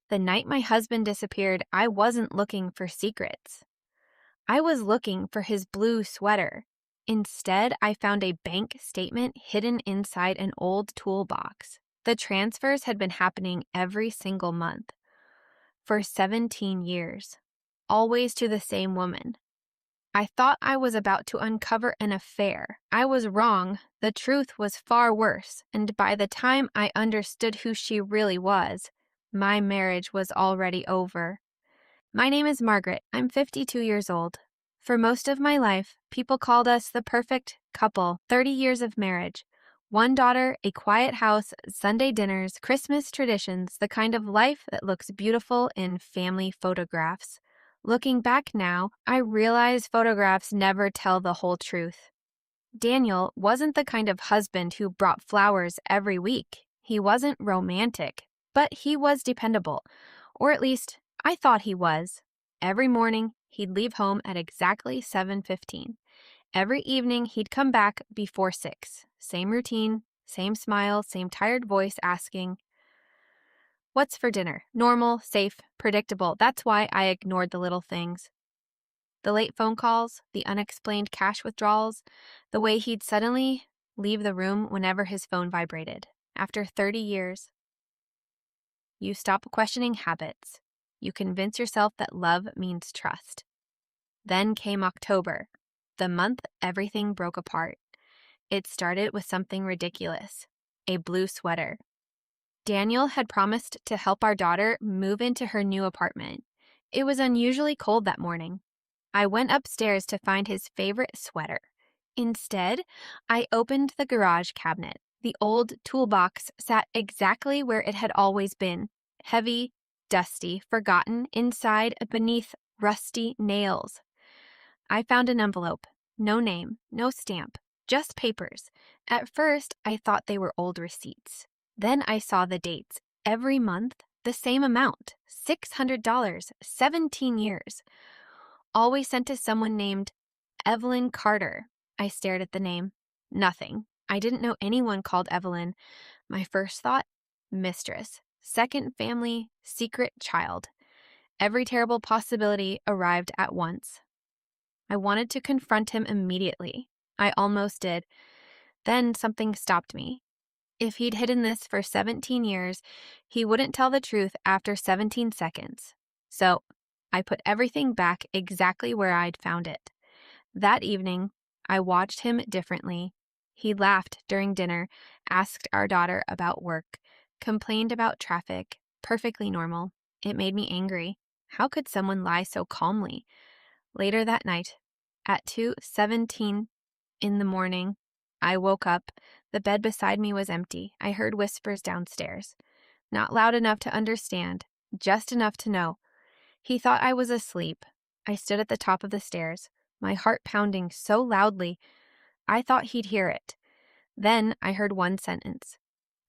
The night my husband disappeared, I wasn't looking for secrets. I was looking for his blue sweater. Instead, I found a bank statement hidden inside an old toolbox. The transfers had been happening every single month for 17 years, always to the same woman. I thought I was about to uncover an affair. I was wrong. The truth was far worse, and by the time I understood who she really was, my marriage was already over. My name is Margaret. I'm 52 years old. For most of my life, people called us the perfect couple, 30 years of marriage. One daughter, a quiet house, Sunday dinners, Christmas traditions, the kind of life that looks beautiful in family photographs. Looking back now, I realize photographs never tell the whole truth. Daniel wasn't the kind of husband who brought flowers every week. He wasn't romantic, but he was dependable, or at least I thought he was. Every morning, he'd leave home at exactly 7:15. Every evening, he'd come back before 6. Same routine, same smile, same tired voice asking, "What's for dinner?" Normal, safe, predictable. That's why I ignored the little things. The late phone calls, the unexplained cash withdrawals, the way he'd suddenly leave the room whenever his phone vibrated. After 30 years, you stop questioning habits. You convince yourself that love means trust. Then came October, the month everything broke apart. It started with something ridiculous, a blue sweater. Daniel had promised to help our daughter move into her new apartment. It was unusually cold that morning. I went upstairs to find his favorite sweater. Instead, I opened the garage cabinet. The old toolbox sat exactly where it had always been, heavy, dusty, forgotten, inside beneath rusty nails. I found an envelope. No name, no stamp, just papers. At first, I thought they were old receipts. Then I saw the dates. Every month, the same amount, $600, 17 years. Always sent to someone named Evelyn Carter. I stared at the name. Nothing. I didn't know anyone called Evelyn. My first thought, mistress. Second, family, secret child. Every terrible possibility arrived at once. I wanted to confront him immediately. I almost did. Then something stopped me. If he'd hidden this for 17 years, he wouldn't tell the truth after 17 seconds. So I put everything back exactly where I'd found it. That evening, I watched him differently. He laughed during dinner, asked our daughter about work, complained about traffic, perfectly normal. It made me angry. How could someone lie so calmly? Later that night, at 2:17 in the morning, I woke up. The bed beside me was empty. I heard whispers downstairs. Not loud enough to understand, just enough to know. He thought I was asleep. I stood at the top of the stairs, my heart pounding so loudly, I thought he'd hear it. Then I heard one sentence.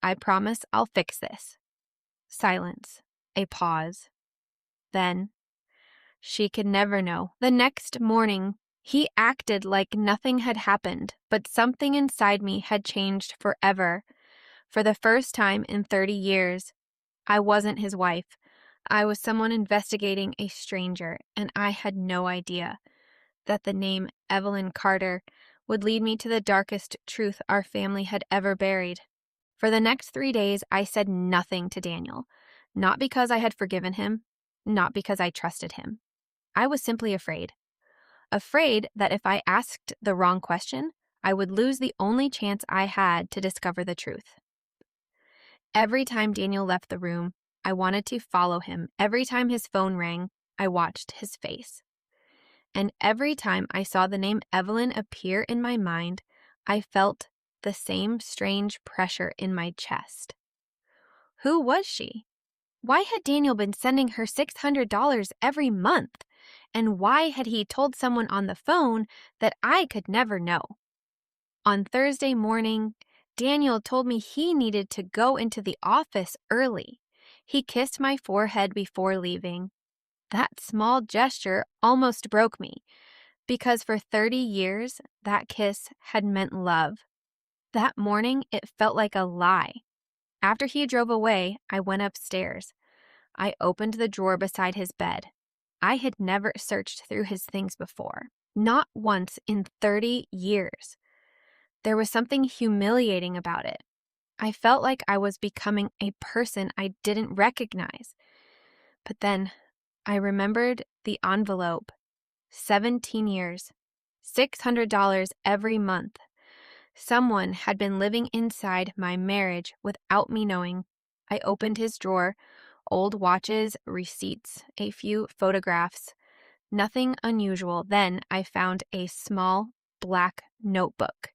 "I promise I'll fix this." Silence. A pause. Then, she could never know. The next morning, he acted like nothing had happened, but something inside me had changed forever. For the first time in 30 years, I wasn't his wife. I was someone investigating a stranger, and I had no idea that the name Evelyn Carter would lead me to the darkest truth our family had ever buried. For the next 3 days, I said nothing to Daniel, not because I had forgiven him, not because I trusted him. I was simply afraid. Afraid that if I asked the wrong question, I would lose the only chance I had to discover the truth. Every time Daniel left the room, I wanted to follow him. Every time his phone rang, I watched his face. And every time I saw the name Evelyn appear in my mind, I felt the same strange pressure in my chest. Who was she? Why had Daniel been sending her $600 every month? And why had he told someone on the phone that I could never know? On Thursday morning, Daniel told me he needed to go into the office early. He kissed my forehead before leaving. That small gesture almost broke me, because for 30 years, that kiss had meant love. That morning, it felt like a lie. After he drove away, I went upstairs. I opened the drawer beside his bed. I had never searched through his things before, not once in 30 years. There was something humiliating about it. I felt like I was becoming a person I didn't recognize. But then I remembered the envelope. 17 years, $600 every month. Someone had been living inside my marriage without me knowing. I opened his drawer, old watches, receipts, a few photographs. Nothing unusual. Then I found a small black notebook.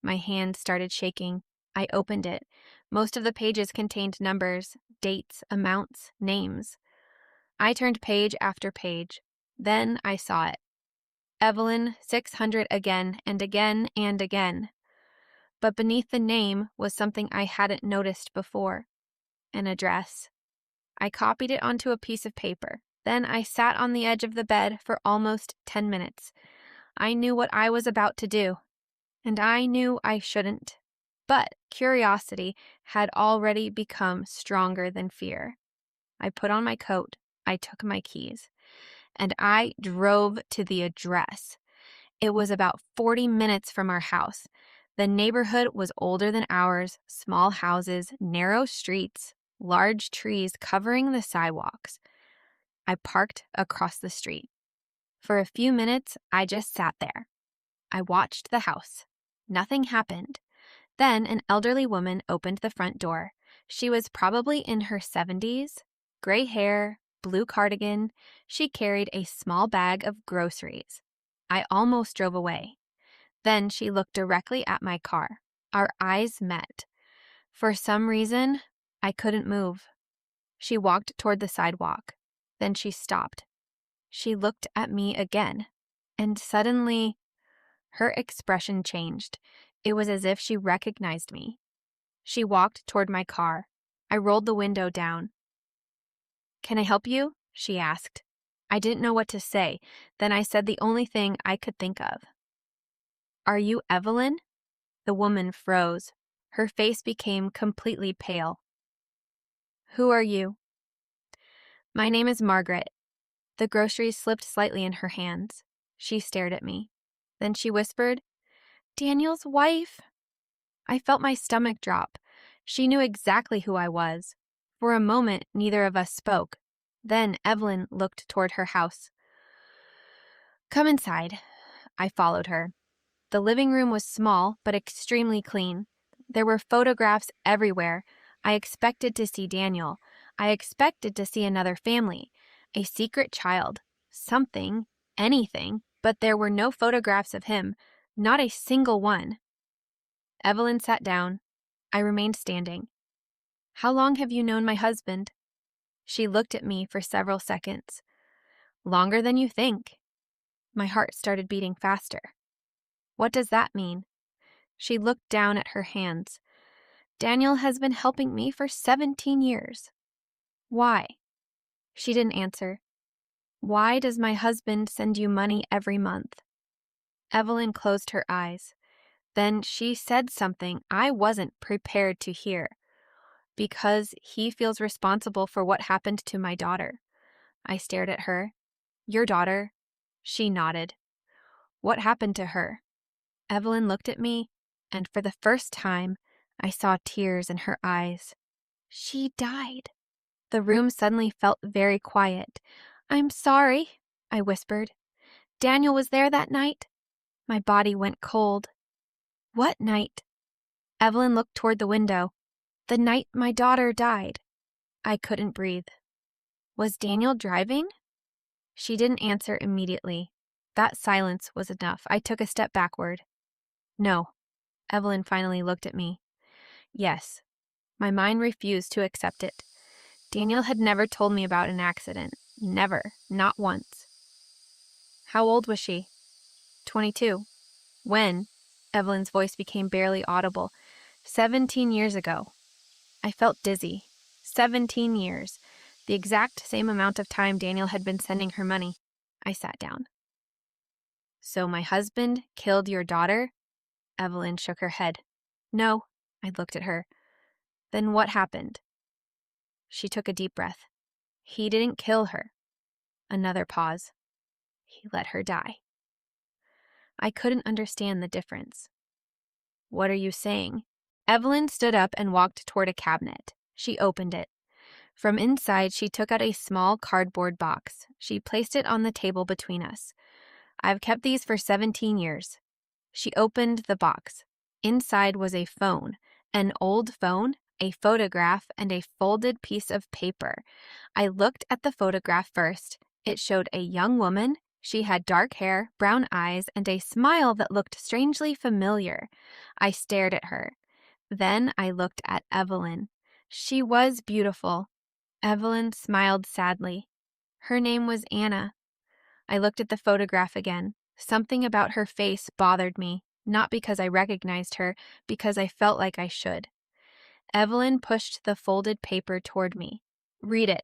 My hand started shaking. I opened it. Most of the pages contained numbers, dates, amounts, names. I turned page after page. Then I saw it. Evelyn 600 again and again and again. But beneath the name was something I hadn't noticed before. An address. I copied it onto a piece of paper. Then I sat on the edge of the bed for almost 10 minutes. I knew what I was about to do, and I knew I shouldn't. But curiosity had already become stronger than fear. I put on my coat, I took my keys, and I drove to the address. It was about 40 minutes from our house. The neighborhood was older than ours, small houses, narrow streets, large trees covering the sidewalks. I parked across the street. For a few minutes, I just sat there. I watched the house. Nothing happened. Then an elderly woman opened the front door. She was probably in her 70s, gray hair, blue cardigan. She carried a small bag of groceries. I almost drove away. Then she looked directly at my car. Our eyes met. For some reason, I couldn't move. She walked toward the sidewalk. Then she stopped. She looked at me again, and suddenly, her expression changed. It was as if she recognized me. She walked toward my car. I rolled the window down. "Can I help you?" she asked. I didn't know what to say. Then I said the only thing I could think of. "Are you Evelyn?" The woman froze. Her face became completely pale. "Who are you?" "My name is Margaret." The groceries slipped slightly in her hands. She stared at me. Then she whispered, "Daniel's wife." I felt my stomach drop. She knew exactly who I was. For a moment, neither of us spoke. Then Evelyn looked toward her house. "Come inside." I followed her. The living room was small, but extremely clean. There were photographs everywhere. I expected to see Daniel. I expected to see another family, a secret child, something, anything, but there were no photographs of him, not a single one. Evelyn sat down. I remained standing. "How long have you known my husband?" She looked at me for several seconds. "Longer than you think." My heart started beating faster. "What does that mean?" She looked down at her hands. "Daniel has been helping me for 17 years. Why?" She didn't answer. "Why does my husband send you money every month?" Evelyn closed her eyes. Then she said something I wasn't prepared to hear. "Because he feels responsible for what happened to my daughter." I stared at her. "Your daughter?" She nodded. "What happened to her?" Evelyn looked at me, and for the first time, I saw tears in her eyes. "She died." The room suddenly felt very quiet. "I'm sorry," I whispered. "Daniel was there that night?" My body went cold. "What night?" Evelyn looked toward the window. "The night my daughter died." I couldn't breathe. "Was Daniel driving?" She didn't answer immediately. That silence was enough. I took a step backward. "No." Evelyn finally looked at me. "Yes." My mind refused to accept it. Daniel had never told me about an accident. Never. Not once. "How old was she?" 22. "When?" Evelyn's voice became barely audible. 17 years ago. I felt dizzy. 17 years. The exact same amount of time Daniel had been sending her money. I sat down. "So my husband killed your daughter?" Evelyn shook her head. "No." I looked at her. "Then what happened?" She took a deep breath. He didn't kill her. Another pause. He let her die. I couldn't understand the difference. What are you saying? Evelyn stood up and walked toward a cabinet. She opened it. From inside, she took out a small cardboard box. She placed it on the table between us. I've kept these for 17 years. She opened the box. Inside was a phone, an old phone, a photograph, and a folded piece of paper. I looked at the photograph first. It showed a young woman. She had dark hair, brown eyes, and a smile that looked strangely familiar. I stared at her. Then I looked at Evelyn. She was beautiful. Evelyn smiled sadly. Her name was Anna. I looked at the photograph again. Something about her face bothered me, not because I recognized her, because I felt like I should. Evelyn pushed the folded paper toward me. Read it.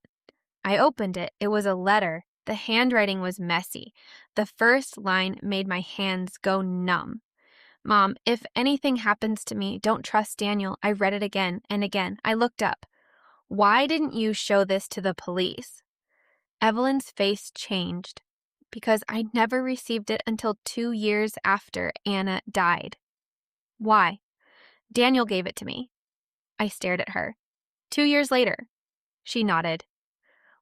I opened it. It was a letter. The handwriting was messy. The first line made my hands go numb. Mom, if anything happens to me, don't trust Daniel. I read it again and again. I looked up. Why didn't you show this to the police? Evelyn's face changed. Because I never received it until 2 years after Anna died. Why? Daniel gave it to me. I stared at her. 2 years later. She nodded.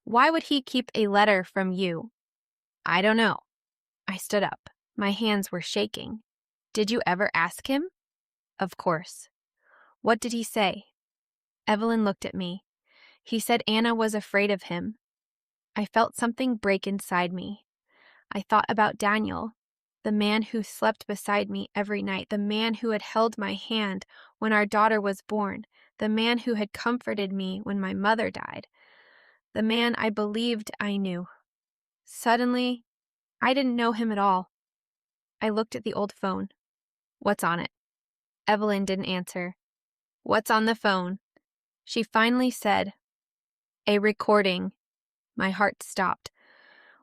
Why would he keep a letter from you? I don't know. I stood up. My hands were shaking. Did you ever ask him? Of course. What did he say? Evelyn looked at me. He said Anna was afraid of him. I felt something break inside me. I thought about Daniel, the man who slept beside me every night, the man who had held my hand when our daughter was born, the man who had comforted me when my mother died, the man I believed I knew. Suddenly, I didn't know him at all. I looked at the old phone. What's on it? Evelyn didn't answer. What's on the phone? She finally said, a recording. My heart stopped.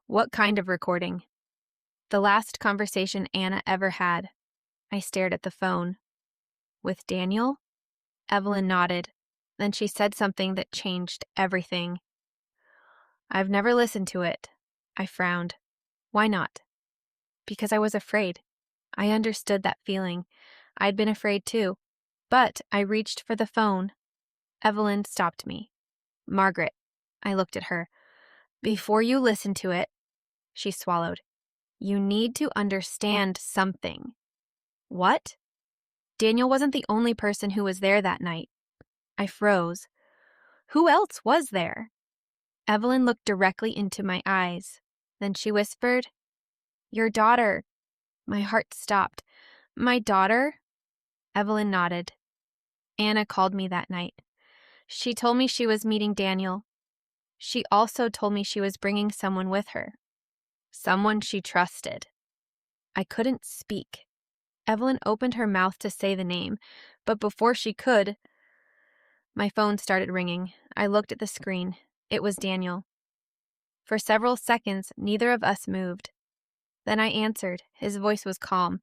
What kind of recording? The last conversation Anna ever had. I stared at the phone. With Daniel? Evelyn nodded. Then she said something that changed everything. I've never listened to it. I frowned. Why not? Because I was afraid. I understood that feeling. I'd been afraid too. But I reached for the phone. Evelyn stopped me. Margaret. I looked at her. Before you listen to it, she swallowed. You need to understand something. What? Daniel wasn't the only person who was there that night. I froze. Who else was there? Evelyn looked directly into my eyes. Then she whispered, your daughter. My heart stopped. My daughter? Evelyn nodded. Anna called me that night. She told me she was meeting Daniel. She also told me she was bringing someone with her. Someone she trusted. I couldn't speak. Evelyn opened her mouth to say the name, but before she could, my phone started ringing. I looked at the screen. It was Daniel. For several seconds, neither of us moved. Then I answered. His voice was calm,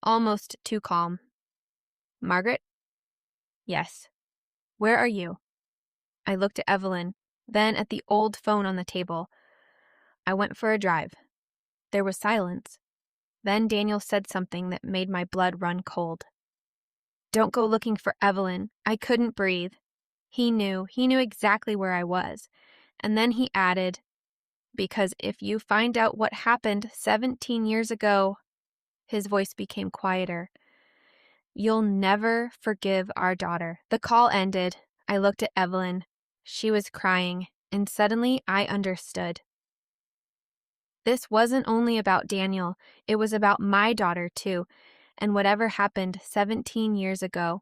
almost too calm. Margaret? Yes. Where are you? I looked at Evelyn, then at the old phone on the table. I went for a drive. There was silence. Then Daniel said something that made my blood run cold. Don't go looking for Evelyn. I couldn't breathe. He knew exactly where I was. And then he added, because if you find out what happened 17 years ago, his voice became quieter, you'll never forgive our daughter. The call ended. I looked at Evelyn. She was crying, and suddenly I understood. This wasn't only about Daniel, it was about my daughter too, and whatever happened 17 years ago.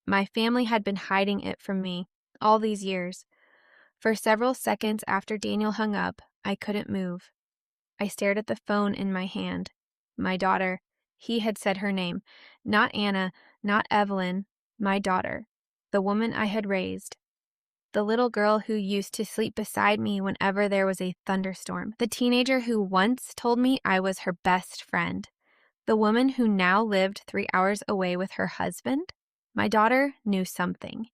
My family had been hiding it from me all these years. For several seconds after Daniel hung up, I couldn't move. I stared at the phone in my hand. My daughter. He had said her name. Not Anna, not Evelyn. My daughter. The woman I had raised. The little girl who used to sleep beside me whenever there was a thunderstorm. The teenager who once told me I was her best friend. The woman who now lived 3 hours away with her husband. My daughter knew something,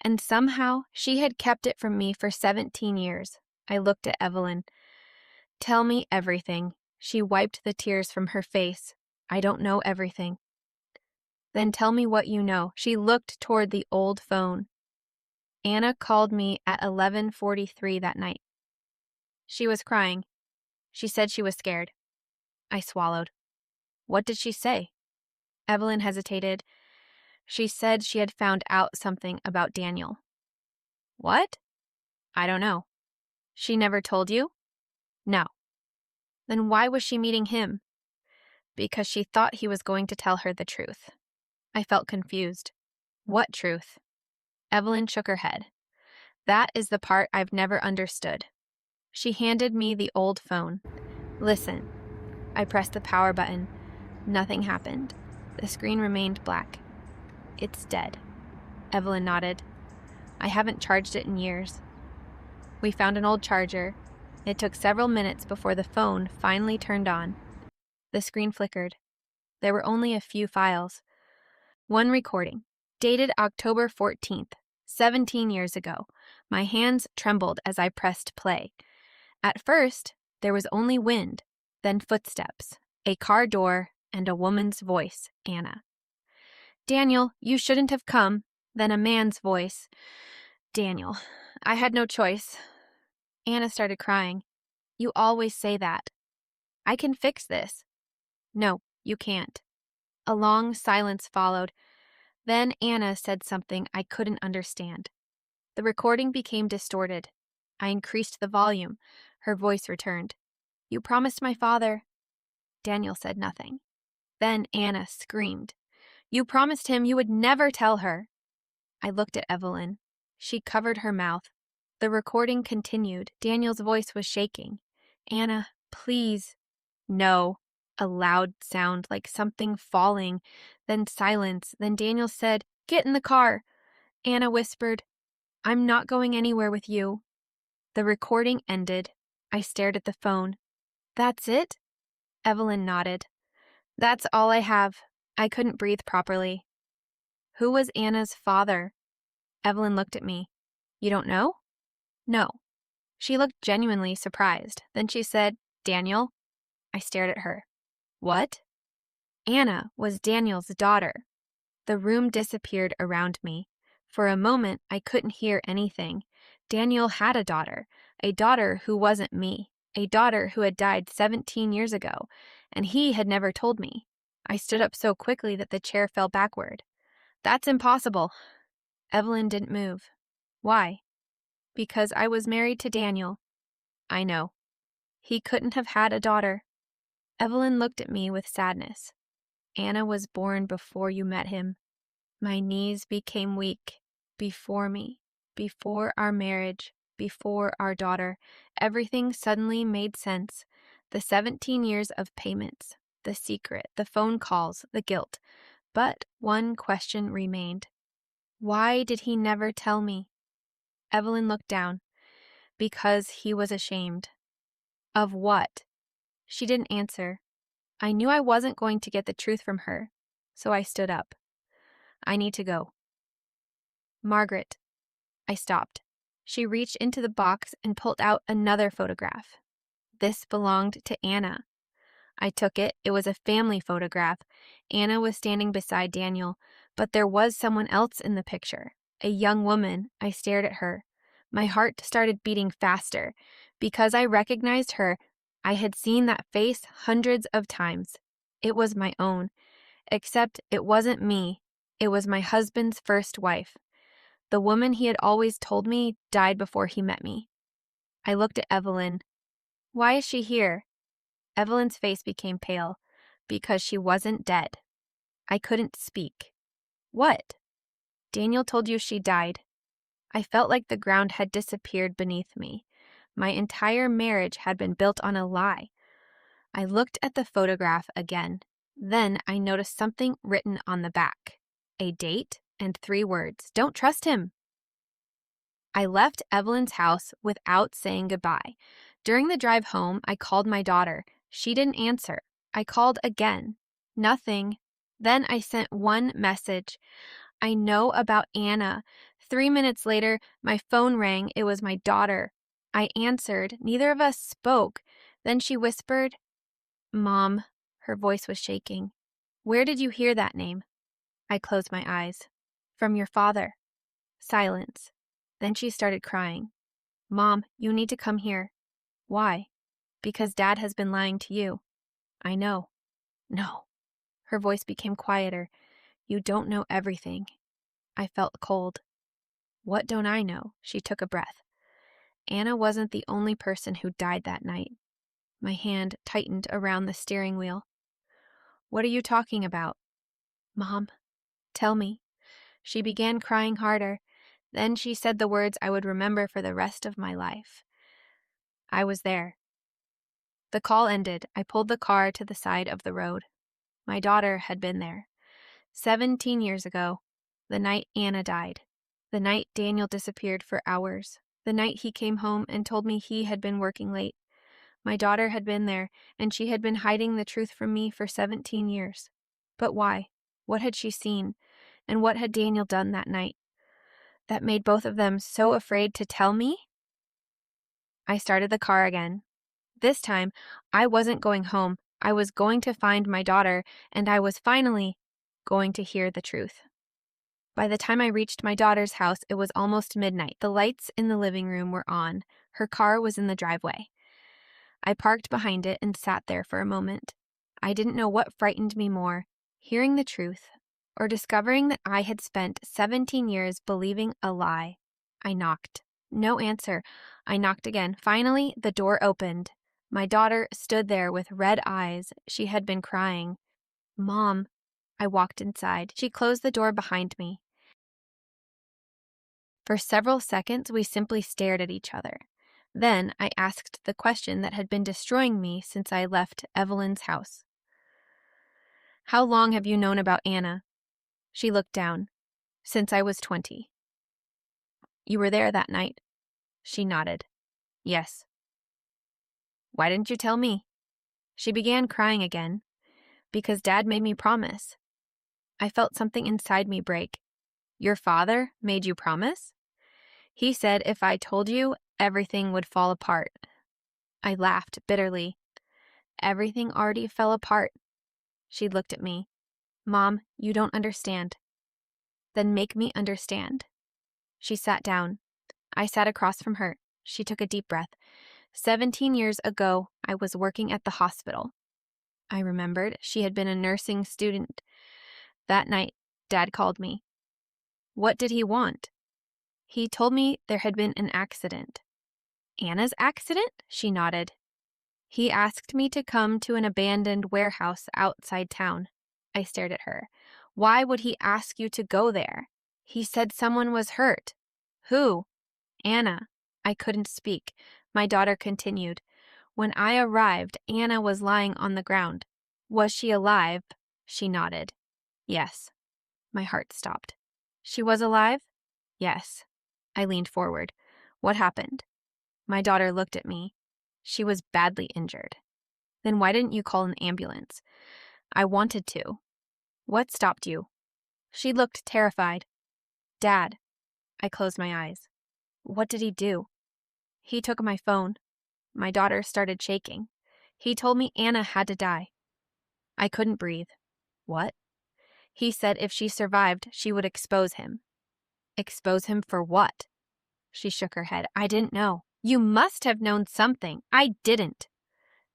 And somehow she had kept it from me for 17 years. I looked at Evelyn. Tell me everything. She wiped the tears from her face. I don't know everything. Then tell me what you know. She looked toward the old phone. Anna called me at 11:43 that night. She was crying. She said she was scared. I swallowed. What did she say? Evelyn hesitated. She said she had found out something about Daniel. What? I don't know. She never told you? No. Then why was she meeting him? Because she thought he was going to tell her the truth. I felt confused. What truth? Evelyn shook her head. That is the part I've never understood. She handed me the old phone. Listen. I pressed the power button. Nothing happened. The screen remained black. It's dead. Evelyn nodded. I haven't charged it in years. We found an old charger. It took several minutes before the phone finally turned on. The screen flickered. There were only a few files. One recording, dated October 14th, 17 years ago. My hands trembled as I pressed play. At first, there was only wind, then footsteps, a car door, and a woman's voice, Anna. Daniel, you shouldn't have come. Then a man's voice. Daniel, I had no choice. Anna started crying. You always say that. I can fix this. No, you can't. A long silence followed. Then Anna said something I couldn't understand. The recording became distorted. I increased the volume. Her voice returned. You promised my father. Daniel said nothing. Then Anna screamed. You promised him you would never tell her. I looked at Evelyn. She covered her mouth. The recording continued. Daniel's voice was shaking. Anna, please. No. A loud sound like something falling. Then silence. Then Daniel said, Get in the car. Anna whispered, I'm not going anywhere with you. The recording ended. I stared at the phone. That's it? Evelyn nodded. That's all I have. I couldn't breathe properly. Who was Anna's father? Evelyn looked at me. You don't know? No. She looked genuinely surprised. Then she said, Daniel? I stared at her. What? Anna was Daniel's daughter. The room disappeared around me. For a moment, I couldn't hear anything. Daniel had a daughter who wasn't me, a daughter who had died 17 years ago, and he had never told me. I stood up so quickly that the chair fell backward. That's impossible. Evelyn didn't move. Why? Because I was married to Daniel. I know. He couldn't have had a daughter. Evelyn looked at me with sadness. Anna was born before you met him. My knees became weak. Before me. Before our marriage. Before our daughter. Everything suddenly made sense. The 17 years of payments. The secret. The phone calls. The guilt. But one question remained. Why did he never tell me? Evelyn looked down. Because he was ashamed. Of what? She didn't answer. I knew I wasn't going to get the truth from her, so I stood up. I need to go. Margaret. I stopped. She reached into the box and pulled out another photograph. This belonged to Anna. I took it. It was a family photograph. Anna was standing beside Daniel, but there was someone else in the picture. A young woman. I stared at her. My heart started beating faster. Because I recognized her, I had seen that face hundreds of times. It was my own. Except it wasn't me. It was my husband's first wife. The woman he had always told me died before he met me. I looked at Evelyn. Why is she here? Evelyn's face became pale. Because she wasn't dead. I couldn't speak. What? Daniel told you she died. I felt like the ground had disappeared beneath me. My entire marriage had been built on a lie. I looked at the photograph again. Then I noticed something written on the back. A date and 3 words. Don't trust him. I left Evelyn's house without saying goodbye. During the drive home, I called my daughter. She didn't answer. I called again. Nothing. Then I sent one message. I know about Anna. 3 minutes later, my phone rang. It was my daughter. I answered. Neither of us spoke. Then she whispered, "Mom." Her voice was shaking. "Where did you hear that name?" I closed my eyes. "From your father." Silence. Then she started crying. "Mom, you need to come here." "Why?" "Because Dad has been lying to you." "I know." "No." Her voice became quieter. "You don't know everything." I felt cold. "What don't I know?" She took a breath. "Anna wasn't the only person who died that night." My hand tightened around the steering wheel. "What are you talking about?" "Mom, tell me." She began crying harder. Then she said the words I would remember for the rest of my life. "I was there." The call ended. I pulled the car to the side of the road. My daughter had been there. 17 years ago, the night Anna died. The night Daniel disappeared for hours. The night he came home and told me he had been working late. My daughter had been there, and she had been hiding the truth from me for 17 years. But why? What had she seen? And what had Daniel done that night that made both of them so afraid to tell me? I started the car again. This time, I wasn't going home. I was going to find my daughter, and I was finally going to hear the truth. By the time I reached my daughter's house, it was almost midnight. The lights in the living room were on. Her car was in the driveway. I parked behind it and sat there for a moment. I didn't know what frightened me more, hearing the truth or discovering that I had spent 17 years believing a lie. I knocked. No answer. I knocked again. Finally, the door opened. My daughter stood there with red eyes. She had been crying. "Mom." I walked inside. She closed the door behind me. For several seconds, we simply stared at each other. Then I asked the question that had been destroying me since I left Evelyn's house. "How long have you known about Anna?" She looked down. "Since I was 20. "You were there that night?" She nodded. "Yes." "Why didn't you tell me?" She began crying again. "Because Dad made me promise." I felt something inside me break. "Your father made you promise?" "He said if I told you, everything would fall apart." I laughed bitterly. "Everything already fell apart." She looked at me. "Mom, you don't understand." "Then make me understand." She sat down. I sat across from her. She took a deep breath. 17 years ago, I was working at the hospital. I remembered she had been a nursing student. That night, Dad called me. What did he want? He told me there had been an accident. Anna's accident? She nodded. He asked me to come to an abandoned warehouse outside town. I stared at her. Why would he ask you to go there? He said someone was hurt. Who? Anna. I couldn't speak. My daughter continued. When I arrived, Anna was lying on the ground. Was she alive? She nodded. Yes. My heart stopped. She was alive? Yes. I leaned forward. What happened? My daughter looked at me. She was badly injured. Then why didn't you call an ambulance? I wanted to. What stopped you? She looked terrified. Dad. I closed my eyes. What did he do? He took my phone. My daughter started shaking. He told me Anna had to die. I couldn't breathe. What? He said if she survived, she would expose him. Expose him for what? She shook her head. I didn't know. You must have known something. I didn't.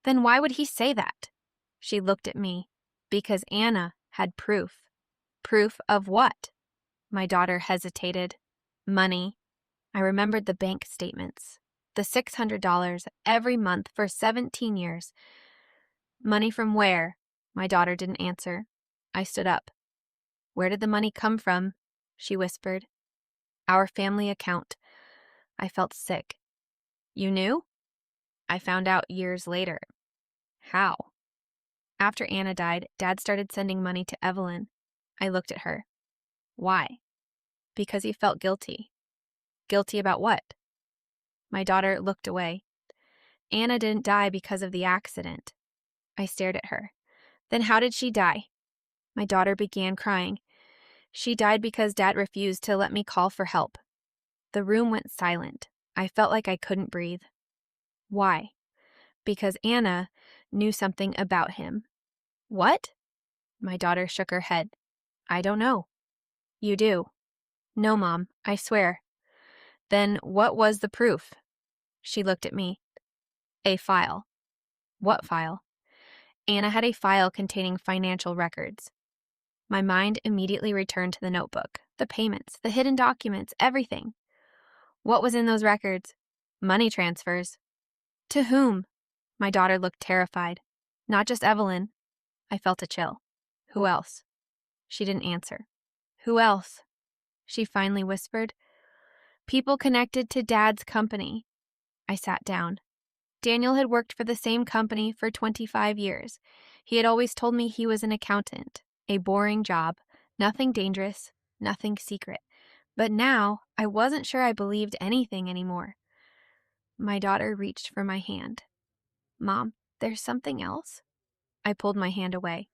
Then why would he say that? She looked at me. Because Anna had proof. Proof of what? My daughter hesitated. Money. I remembered the bank statements. The $600 every month for 17 years. Money from where? My daughter didn't answer. I stood up. Where did the money come from? She whispered. Our family account. I felt sick. You knew? I found out years later. How? After Anna died, Dad started sending money to Evelyn. I looked at her. Why? Because he felt guilty. Guilty about what? My daughter looked away. Anna didn't die because of the accident. I stared at her. Then how did she die? My daughter began crying. She died because Dad refused to let me call for help. The room went silent. I felt like I couldn't breathe. Why? Because Anna knew something about him. What? My daughter shook her head. I don't know. You do. No, Mom, I swear. Then what was the proof? She looked at me. A file. What file? Anna had a file containing financial records. My mind immediately returned to the notebook, the payments, the hidden documents, everything. What was in those records? Money transfers. To whom? My daughter looked terrified. Not just Evelyn. I felt a chill. Who else? She didn't answer. Who else? She finally whispered. People connected to Dad's company. I sat down. Daniel had worked for the same company for 25 years. He had always told me he was an accountant, a boring job, nothing dangerous, nothing secret. But now, I wasn't sure I believed anything anymore. My daughter reached for my hand. Mom, there's something else? I pulled my hand away.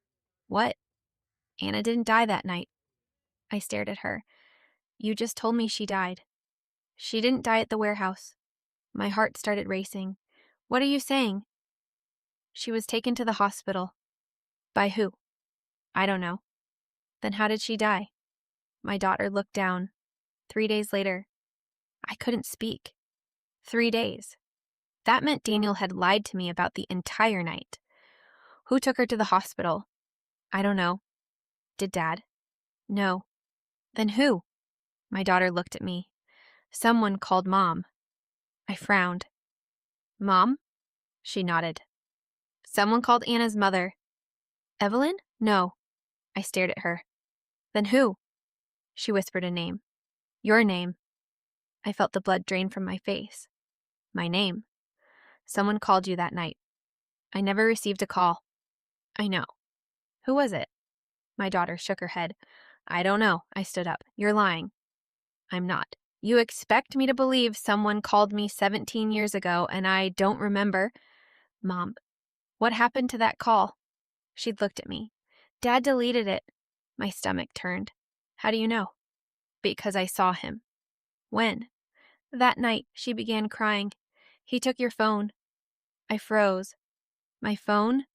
What? Anna didn't die that night. I stared at her. You just told me she died. She didn't die at the warehouse. My heart started racing. What are you saying? She was taken to the hospital. By who? I don't know. Then how did she die? My daughter looked down. 3 days later. I couldn't speak. 3 days. That meant Daniel had lied to me about the entire night. Who took her to the hospital? I don't know. Did Dad? No. Then who? My daughter looked at me. Someone called Mom. I frowned. Mom? She nodded. Someone called Anna's mother. Evelyn? No. I stared at her. Then who? She whispered a name. Your name. I felt the blood drain from my face. My name. Someone called you that night. I never received a call. I know. Who was it? My daughter shook her head. I don't know. I stood up. You're lying. I'm not. You expect me to believe someone called me 17 years ago and I don't remember? Mom, what happened to that call? She'd looked at me. Dad deleted it. My stomach turned. How do you know? Because I saw him. When? That night, she began crying. He took your phone. I froze. My phone?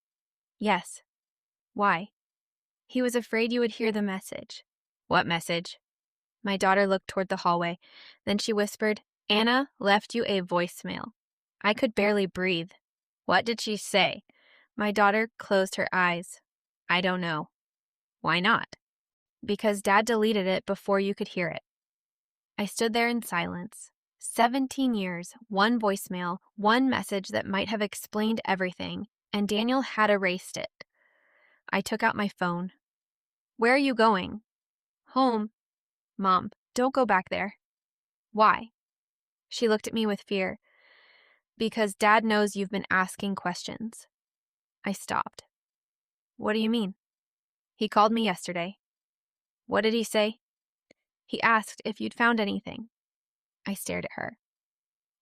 Yes. Why? He was afraid you would hear the message. What message? My daughter looked toward the hallway. Then she whispered, Anna left you a voicemail. I could barely breathe. What did she say? My daughter closed her eyes. I don't know. Why not? Because Dad deleted it before you could hear it. I stood there in silence. 17 years, one voicemail, one message that might have explained everything, and Daniel had erased it. I took out my phone. Where are you going? Home. Mom, don't go back there. Why? She looked at me with fear. Because Dad knows you've been asking questions. I stopped. What do you mean? He called me yesterday. What did he say? He asked if you'd found anything. I stared at her.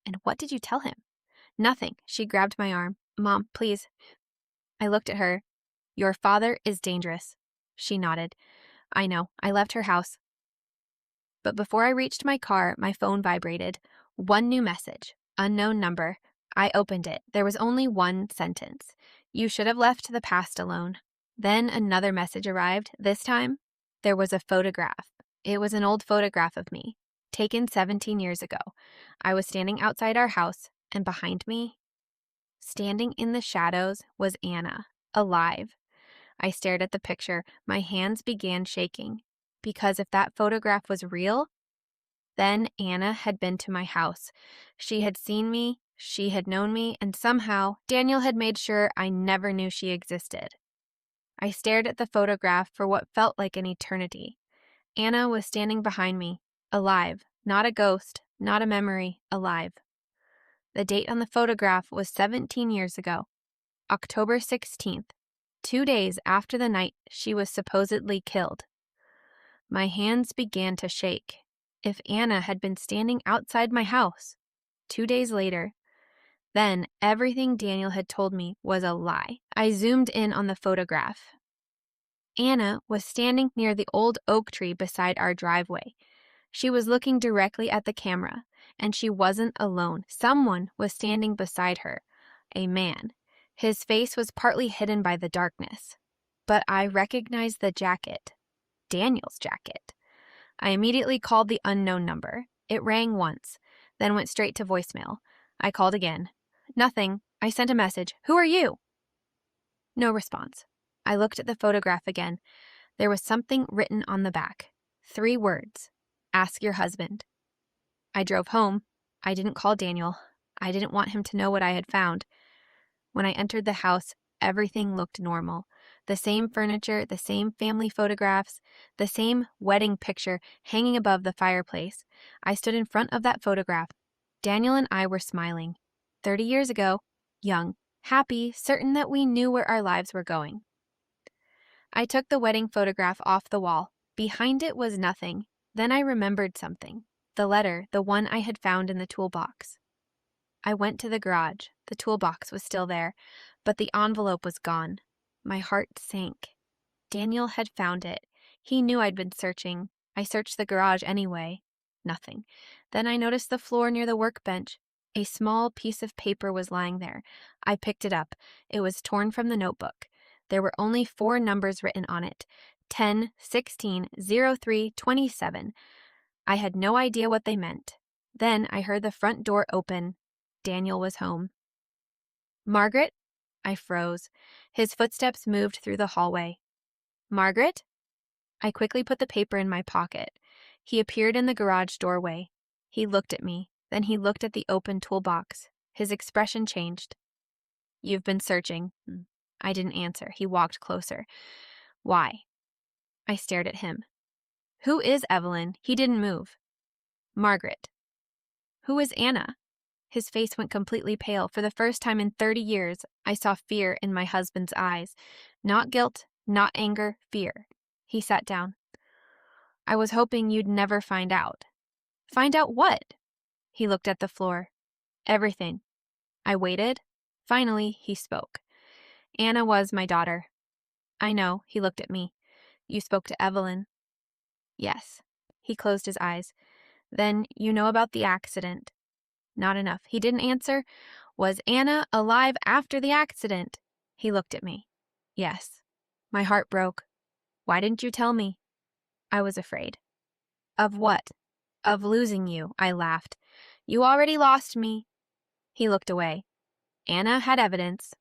And what did you tell him? Nothing. She grabbed my arm. Mom, please. I looked at her. Your father is dangerous. She nodded. I know. I left her house. But before I reached my car, my phone vibrated. One new message. Unknown number. I opened it. There was only one sentence. You should have left the past alone. Then another message arrived. This time, there was a photograph. It was an old photograph of me, taken 17 years ago. I was standing outside our house, and behind me, standing in the shadows, was Anna, alive. I stared at the picture. My hands began shaking. Because if that photograph was real, then Anna had been to my house. She had seen me, she had known me, and somehow Daniel had made sure I never knew she existed. I stared at the photograph for what felt like an eternity. Anna was standing behind me, alive, not a ghost, not a memory, alive. The date on the photograph was 17 years ago, October 16th, 2 days after the night she was supposedly killed. My hands began to shake. If Anna had been standing outside my house 2 days later, then everything Daniel had told me was a lie. I zoomed in on the photograph. Anna was standing near the old oak tree beside our driveway. She was looking directly at the camera, and she wasn't alone. Someone was standing beside her. A man. His face was partly hidden by the darkness. But I recognized the jacket. Daniel's jacket. I immediately called the unknown number. It rang once, then went straight to voicemail. I called again. Nothing. I sent a message. Who are you? No response. I looked at the photograph again. There was something written on the back. 3 words. Ask your husband. I drove home. I didn't call Daniel. I didn't want him to know what I had found. When I entered the house, everything looked normal. The same furniture, the same family photographs, the same wedding picture hanging above the fireplace. I stood in front of that photograph. Daniel and I were smiling. 30 years ago, young, happy, certain that we knew where our lives were going. I took the wedding photograph off the wall. Behind it was nothing. Then I remembered something. The letter, the one I had found in the toolbox. I went to the garage. The toolbox was still there, but the envelope was gone. My heart sank. Daniel had found it. He knew I'd been searching. I searched the garage anyway. Nothing. Then I noticed the floor near the workbench. A small piece of paper was lying there. I picked it up. It was torn from the notebook. There were only 4 numbers written on it. 10, 16, 03, 27. I had no idea what they meant. Then I heard the front door open. Daniel was home. Margaret? I froze. His footsteps moved through the hallway. Margaret? I quickly put the paper in my pocket. He appeared in the garage doorway. He looked at me. Then he looked at the open toolbox. His expression changed. You've been searching. I didn't answer. He walked closer. Why? I stared at him. Who is Evelyn? He didn't move. Margaret. Who is Anna? His face went completely pale. For the first time in 30 years, I saw fear in my husband's eyes. Not guilt, not anger, fear. He sat down. I was hoping you'd never find out. Find out what? He looked at the floor. Everything. I waited. Finally, he spoke. Anna was my daughter. I know, he looked at me. You spoke to Evelyn. Yes. He closed his eyes. Then you know about the accident. Not enough. He didn't answer. Was Anna alive after the accident? He looked at me. Yes. My heart broke. Why didn't you tell me? I was afraid. Of what? Of losing you, I laughed. You already lost me. He looked away. Anna had evidence.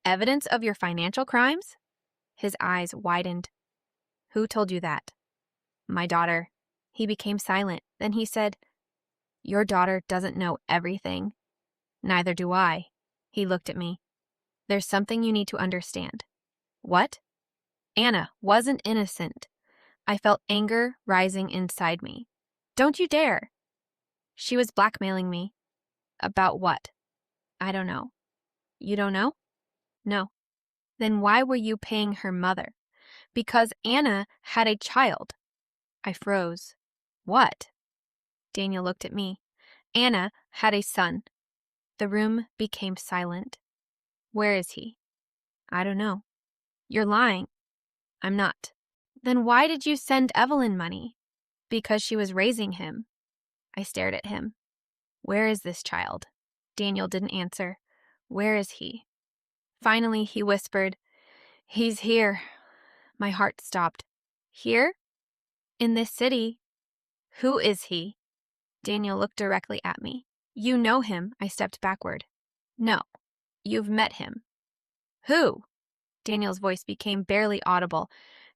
Evidence of your financial crimes? His eyes widened. Who told you that? My daughter. He became silent. Then he said, Your daughter doesn't know everything. Neither do I. He looked at me. There's something you need to understand. What? Anna wasn't innocent. I felt anger rising inside me. Don't you dare. She was blackmailing me. About what? I don't know. You don't know? No. Then why were you paying her mother? Because Anna had a child. I froze. What? Daniel looked at me. Anna had a son. The room became silent. Where is he? I don't know. You're lying. I'm not. Then why did you send Evelyn money? Because she was raising him. I stared at him. Where is this child? Daniel didn't answer. Where is he? Finally, he whispered, He's here. My heart stopped. Here? In this city? Who is he? Daniel looked directly at me. You know him. I stepped backward. No. You've met him. Who? Daniel's voice became barely audible.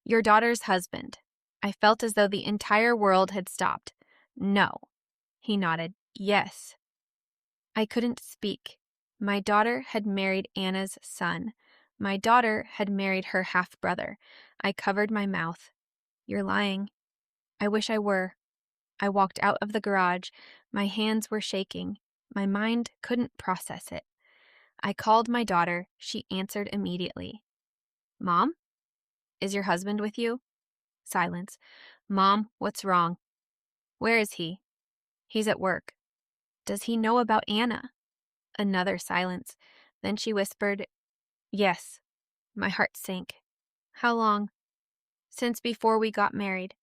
Your daughter's husband. I felt as though the entire world had stopped. No. He nodded. Yes. I couldn't speak. My daughter had married Anna's son. My daughter had married her half-brother. I covered my mouth. You're lying. I wish I were. I walked out of the garage. My hands were shaking. My mind couldn't process it. I called my daughter. She answered immediately. Mom? Is your husband with you? Silence. Mom, what's wrong? Where is he? He's at work. Does he know about Anna? Another silence. Then she whispered, Yes. My heart sank. How long? Since before we got married.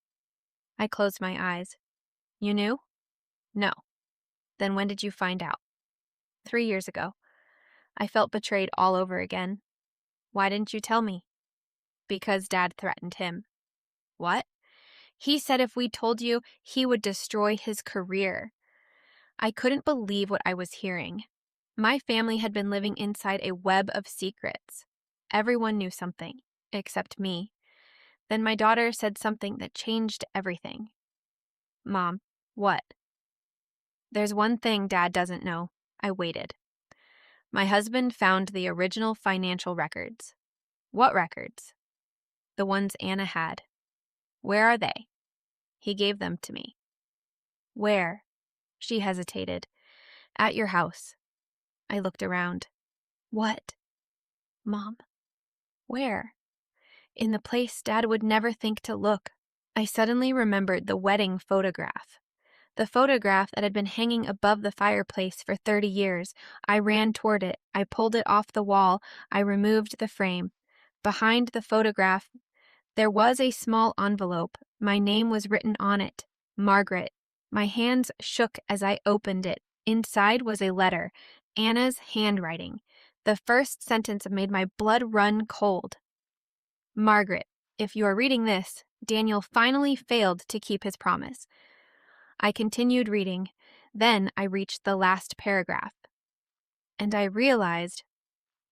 I closed my eyes. You knew? No. Then when did you find out? 3 years ago. I felt betrayed all over again. Why didn't you tell me? Because Dad threatened him. What? He said if we told you, he would destroy his career. I couldn't believe what I was hearing. My family had been living inside a web of secrets. Everyone knew something, except me. Then my daughter said something that changed everything. Mom, what? There's one thing Dad doesn't know. I waited. My husband found the original financial records. What records? The ones Anna had. Where are they? He gave them to me. Where? She hesitated. At your house. I looked around. What? Mom. Where? In the place Dad would never think to look. I suddenly remembered the wedding photograph. The photograph that had been hanging above the fireplace for 30 years. I ran toward it. I pulled it off the wall. I removed the frame. Behind the photograph, there was a small envelope. My name was written on it. Margaret. My hands shook as I opened it. Inside was a letter. Anna's handwriting. The first sentence made my blood run cold. Margaret, if you are reading this, Daniel finally failed to keep his promise. I continued reading. Then I reached the last paragraph. And I realized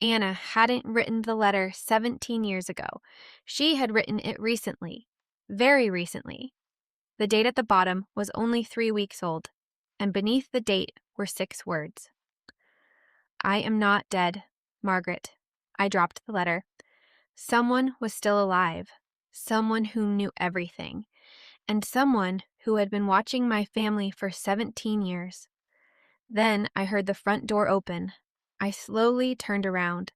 Anna hadn't written the letter 17 years ago. She had written it recently, very recently. The date at the bottom was only 3 weeks old, and beneath the date were 6 words. I am not dead, Margaret. I dropped the letter. Someone was still alive, someone who knew everything, and someone who had been watching my family for 17 years. Then I heard the front door open. I slowly turned around.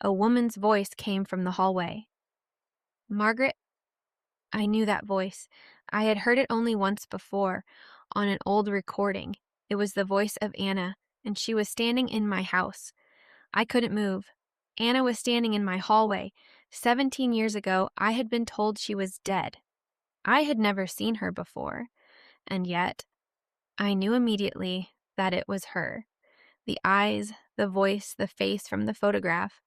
A woman's voice came from the hallway. Margaret? I knew that voice. I had heard it only once before, on an old recording. It was the voice of Anna, and she was standing in my house. I couldn't move. Anna was standing in my hallway. 17 years ago, I had been told she was dead. I had never seen her before, and yet I knew immediately that it was her. The eyes, the voice, the face from the photograph.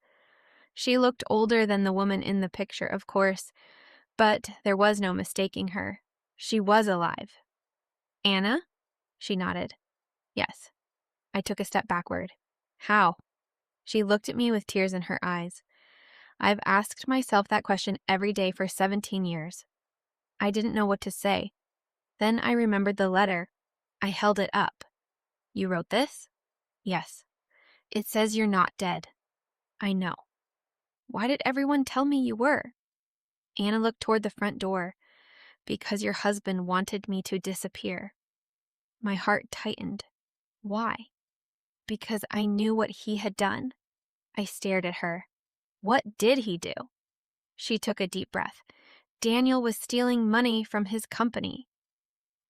She looked older than the woman in the picture, of course, but there was no mistaking her. She was alive. Anna? She nodded. Yes. I took a step backward. How? She looked at me with tears in her eyes. I've asked myself that question every day for 17 years. I didn't know what to say. Then I remembered the letter. I held it up. You wrote this? Yes. It says you're not dead. I know. Why did everyone tell me you were? Anna looked toward the front door. Because your husband wanted me to disappear. My heart tightened. Why? Because I knew what he had done. I stared at her. What did he do? She took a deep breath. Daniel was stealing money from his company.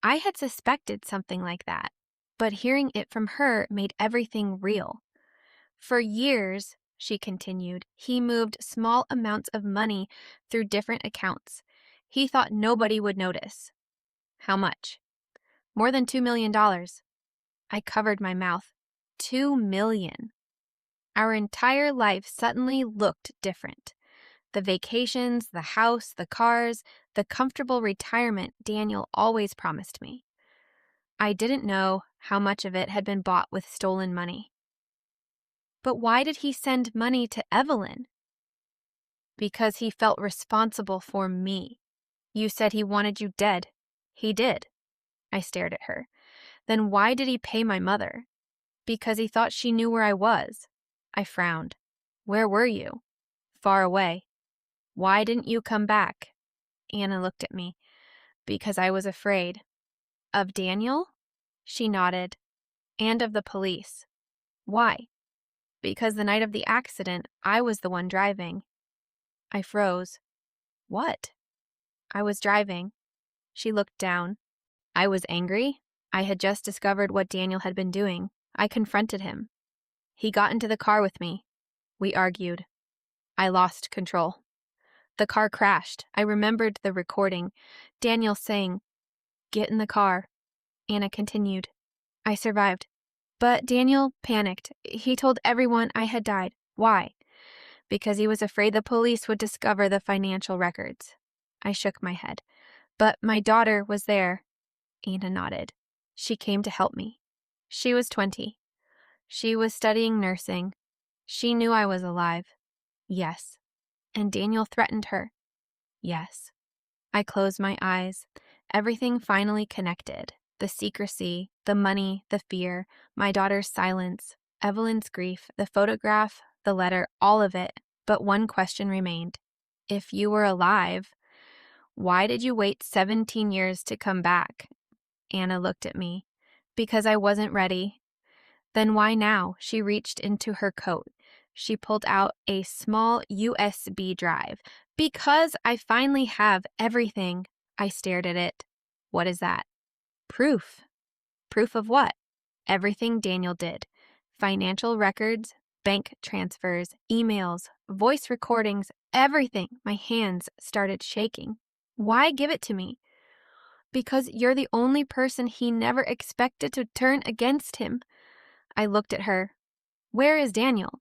I had suspected something like that, but hearing it from her made everything real. For years, she continued, he moved small amounts of money through different accounts. He thought nobody would notice. How much? More than $2 million. I covered my mouth. $2 million. Our entire life suddenly looked different. The vacations, the house, the cars, the comfortable retirement Daniel always promised me. I didn't know how much of it had been bought with stolen money. But why did he send money to Evelyn? Because he felt responsible for me. You said he wanted you dead. He did. I stared at her. Then why did he pay my mother? Because he thought she knew where I was. I frowned. Where were you? Far away. Why didn't you come back? Anna looked at me. Because I was afraid. Of Daniel? She nodded. And of the police. Why? Because the night of the accident, I was the one driving. I froze. What? I was driving. She looked down. I was angry. I had just discovered what Daniel had been doing. I confronted him. He got into the car with me. We argued. I lost control. The car crashed. I remembered the recording. Daniel saying, "Get in the car." Anna continued. I survived. But Daniel panicked. He told everyone I had died. Why? Because he was afraid the police would discover the financial records. I shook my head. But my daughter was there. Anna nodded. She came to help me. She was 20. She was studying nursing. She knew I was alive. Yes. And Daniel threatened her. Yes. I closed my eyes. Everything finally connected. The secrecy, the money, the fear, my daughter's silence, Evelyn's grief, the photograph, the letter, all of it. But one question remained. If you were alive, why did you wait 17 years to come back? Anna looked at me. Because I wasn't ready. Then why now? She reached into her coat. She pulled out a small USB drive. Because I finally have everything. I stared at it. What is that? Proof. Proof of what? Everything Daniel did. Financial records, bank transfers, emails, voice recordings, everything. My hands started shaking. Why give it to me? Because you're the only person he never expected to turn against him. I looked at her. Where is Daniel?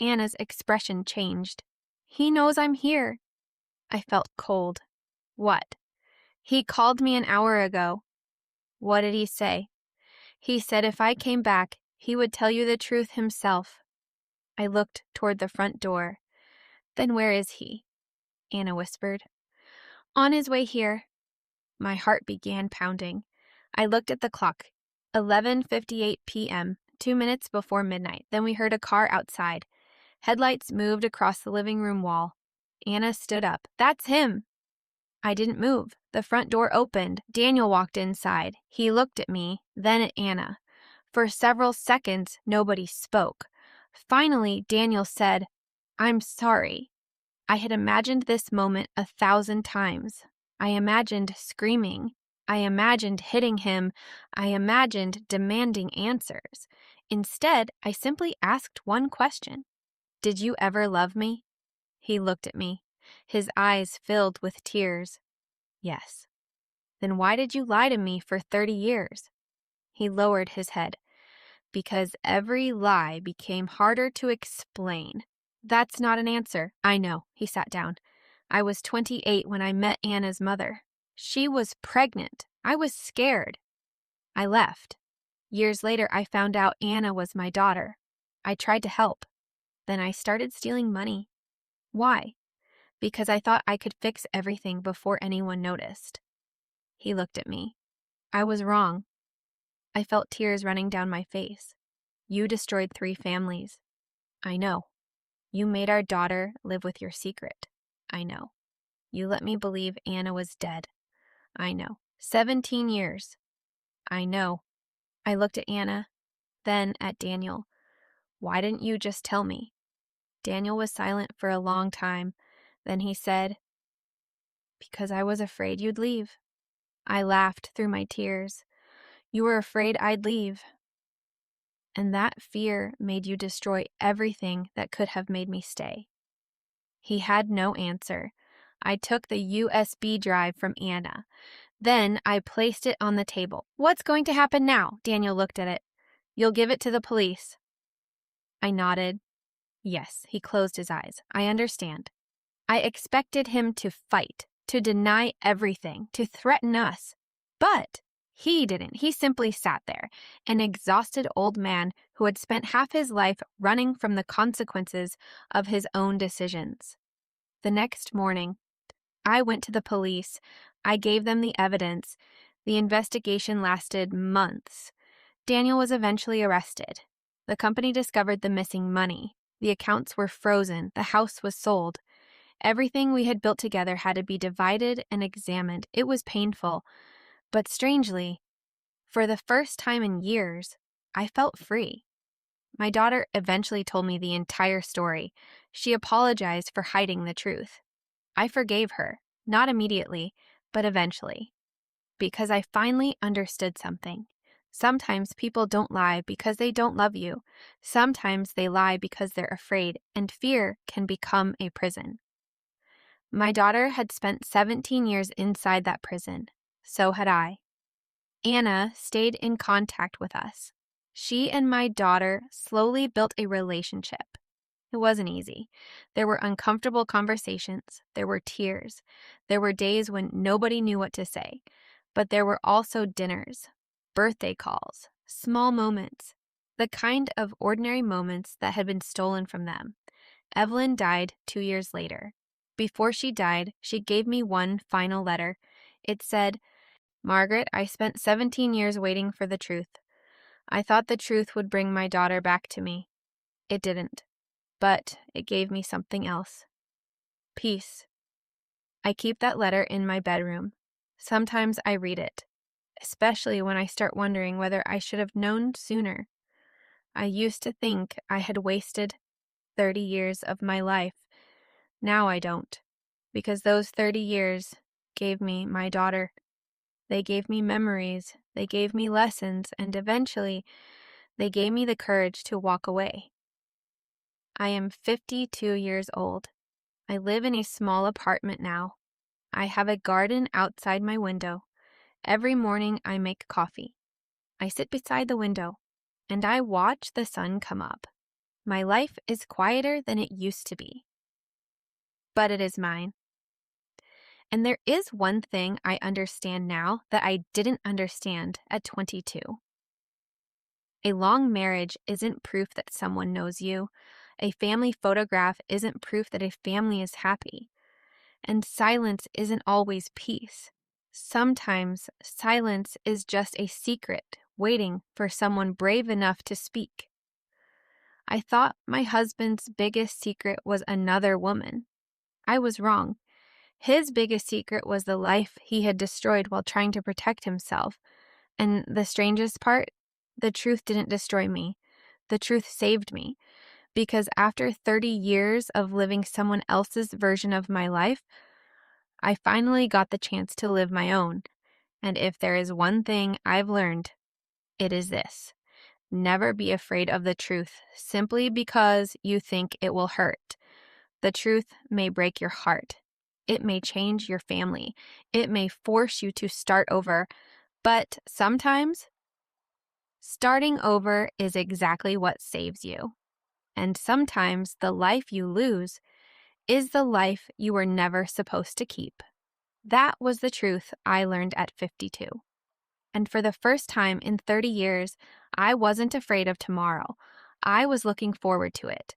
Anna's expression changed. He knows I'm here. I felt cold. What? He called me an hour ago. What did he say? He said if I came back, he would tell you the truth himself. I looked toward the front door. Then where is he? Anna whispered. On his way here. My heart began pounding. I looked at the clock. 11:58 p.m., 2 minutes before midnight. Then we heard a car outside. Headlights moved across the living room wall. Anna stood up. That's him. I didn't move. The front door opened. Daniel walked inside. He looked at me, then at Anna. For several seconds, nobody spoke. Finally, Daniel said, I'm sorry. I had imagined this moment 1,000 times. I imagined screaming. I imagined hitting him. I imagined demanding answers. Instead, I simply asked one question. Did you ever love me? He looked at me. His eyes filled with tears. Yes. Then why did you lie to me for 30 years? He lowered his head. Because every lie became harder to explain. That's not an answer. I know. He sat down. I was 28 when I met Anna's mother. She was pregnant. I was scared. I left. Years later, I found out Anna was my daughter. I tried to help. Then I started stealing money. Why? Because I thought I could fix everything before anyone noticed. He looked at me. I was wrong. I felt tears running down my face. You destroyed 3 families. I know. You made our daughter live with your secret. I know. You let me believe Anna was dead. I know. 17 years. I know. I looked at Anna, then at Daniel. Why didn't you just tell me? Daniel was silent for a long time. Then he said, because I was afraid you'd leave. I laughed through my tears. You were afraid I'd leave. And that fear made you destroy everything that could have made me stay. He had no answer. I took the USB drive from Anna. Then I placed it on the table. What's going to happen now? Daniel looked at it. You'll give it to the police. I nodded. Yes, he closed his eyes. I understand. I expected him to fight, to deny everything, to threaten us. But he didn't. He simply sat there, an exhausted old man who had spent half his life running from the consequences of his own decisions. The next morning, I went to the police. I gave them the evidence. The investigation lasted months. Daniel was eventually arrested. The company discovered the missing money. The accounts were frozen. The house was sold. Everything we had built together had to be divided and examined. It was painful. But strangely, for the first time in years, I felt free. My daughter eventually told me the entire story. She apologized for hiding the truth. I forgave her, not immediately, but eventually. Because I finally understood something. Sometimes people don't lie because they don't love you. Sometimes they lie because they're afraid, and fear can become a prison. My daughter had spent 17 years inside that prison. So had I. Anna stayed in contact with us. She and my daughter slowly built a relationship. It wasn't easy. There were uncomfortable conversations. There were tears. There were days when nobody knew what to say. But there were also dinners, birthday calls, small moments, the kind of ordinary moments that had been stolen from them. Evelyn died 2 years later. Before she died, she gave me one final letter. It said, "Margaret, I spent 17 years waiting for the truth. I thought the truth would bring my daughter back to me. It didn't. But it gave me something else. Peace." I keep that letter in my bedroom. Sometimes I read it, especially when I start wondering whether I should have known sooner. I used to think I had wasted 30 years of my life. Now I don't, because those 30 years gave me my daughter. They gave me memories, they gave me lessons, and eventually they gave me the courage to walk away. I am 52 years old. I live in a small apartment now. I have a garden outside my window. Every morning I make coffee. I sit beside the window, and I watch the sun come up. My life is quieter than it used to be. But it is mine. And there is one thing I understand now that I didn't understand at 22. A long marriage isn't proof that someone knows you. A family photograph isn't proof that a family is happy. And silence isn't always peace. Sometimes silence is just a secret waiting for someone brave enough to speak. I thought my husband's biggest secret was another woman. I was wrong. His biggest secret was the life he had destroyed while trying to protect himself. And the strangest part, the truth didn't destroy me. The truth saved me. Because after 30 years of living someone else's version of my life, I finally got the chance to live my own. And if there is one thing I've learned, it is this: never be afraid of the truth simply because you think it will hurt. The truth may break your heart. It may change your family. It may force you to start over. But sometimes, starting over is exactly what saves you. And sometimes the life you lose is the life you were never supposed to keep. That was the truth I learned at 52. And for the first time in 30 years, I wasn't afraid of tomorrow. I was looking forward to it.